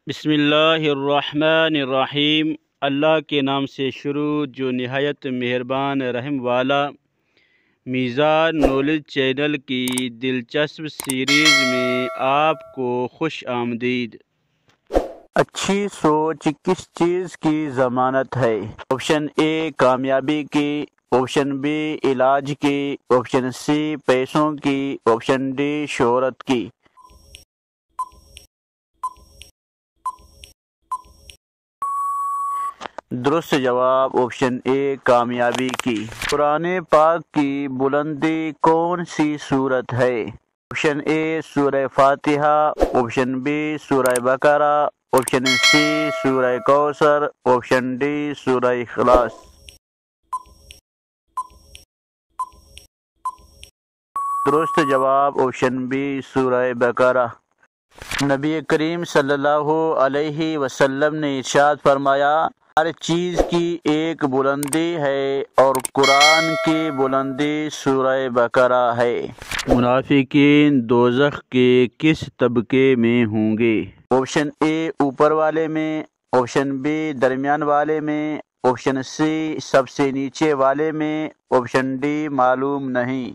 بسم اللہ الرحمن الرحیم۔ اللہ کے نام سے شروع جو نہایت مہربان رحم والا۔ میزان نالج چینل کی دلچسپ سیریز میں آپ کو خوش آمدید۔ اچھی سوچ کس چیز کی ضمانت ہے؟ آپشن اے کامیابی کی، آپشن بی علاج کی، آپشن سی پیسوں کی، آپشن ڈی شہرت کی۔ درست جواب آپشن اے کامیابی کی۔ قرآن پاک کی بلندی کون سی سورت ہے؟ آپشن اے سورہ فاتحہ، آپشن بی سورہ بقرہ، آپشن سی سورہ کوثر، آپشن ڈی سورہ اخلاص۔ درست جواب آپشن بی سورہ بقرہ۔ نبی کریم صلی اللہ علیہ وسلم نے ارشاد فرمایا، ہر چیز کی ایک بلندی ہے اور قرآن کی بلندی سورہ بقرہ ہے۔ منافقین دوزخ کے کس طبقے میں ہوں گے؟ آپشن اے اوپر والے میں، آپشن بی درمیان والے میں، آپشن سی سب سے نیچے والے میں، آپشن ڈی معلوم نہیں۔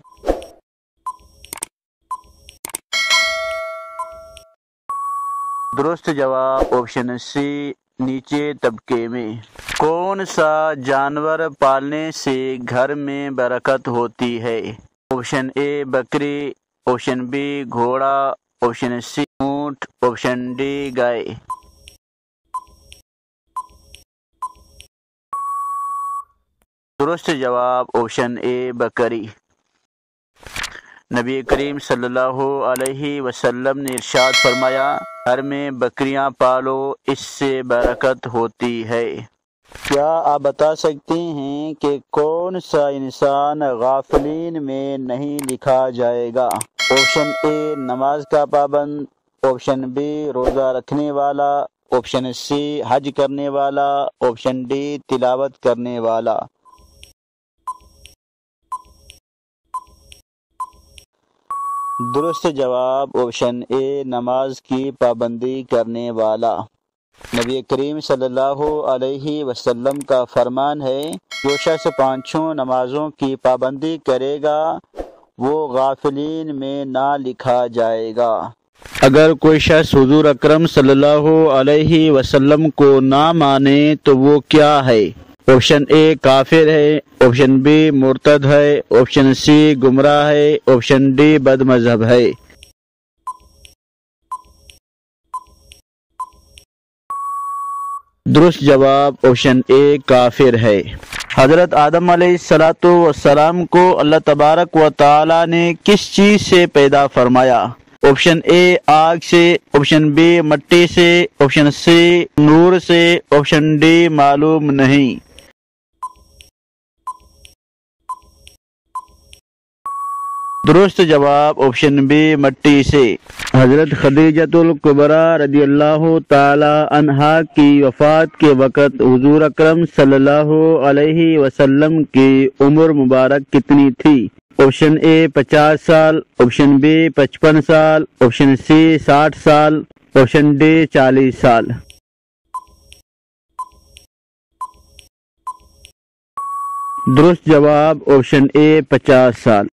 درست جواب آپشن سی نیچے طبقے میں۔ کون سا جانور پالنے سے گھر میں برکت ہوتی ہے؟ آپشن اے بکری، آپشن بی گھوڑا، آپشن سی اونٹ، آپشن ڈی گائے۔ درست جواب آپشن اے بکری۔ نبی کریم صلی اللہ علیہ وسلم نے ارشاد فرمایا، گھر میں بکریاں پالو، اس سے برکت ہوتی ہے۔ کیا آپ بتا سکتے ہیں کہ کون سا انسان غافلین میں نہیں لکھا جائے گا؟ آپشن اے نماز کا پابند، آپشن بی روزہ رکھنے والا، آپشن سی حج کرنے والا، آپشن ڈی تلاوت کرنے والا۔ درست جواب آپشن اے نماز کی پابندی کرنے والا۔ نبی کریم صلی اللہ علیہ وسلم کا فرمان ہے، جو شخص پانچوں نمازوں کی پابندی کرے گا وہ غافلین میں نہ لکھا جائے گا۔ اگر کوئی شخص حضور اکرم صلی اللہ علیہ وسلم کو نہ مانے تو وہ کیا ہے؟ آپشن اے کافر ہے، آپشن بی مرتد ہے، آپشن سی گمراہ ہے، آپشن ڈی بد مذہب ہے۔ درست جواب آپشن اے کافر ہے۔ حضرت آدم علیہ السلام کو اللہ تبارک و تعالی نے کس چیز سے پیدا فرمایا؟ آپشن اے آگ سے، آپشن بی مٹی سے، آپشن سی نور سے، آپشن ڈی معلوم نہیں۔ درست جواب آپشن بی مٹی سے۔ حضرت خدیجۃ الکبریٰ رضی اللہ تعالی عنہا کی وفات کے وقت حضور اکرم صلی اللہ علیہ وسلم کی عمر مبارک کتنی تھی؟ آپشن اے 50 سال، آپشن بی 55 سال، آپشن سی 60 سال، آپشن ڈی 40 سال۔ درست جواب آپشن اے 50 سال۔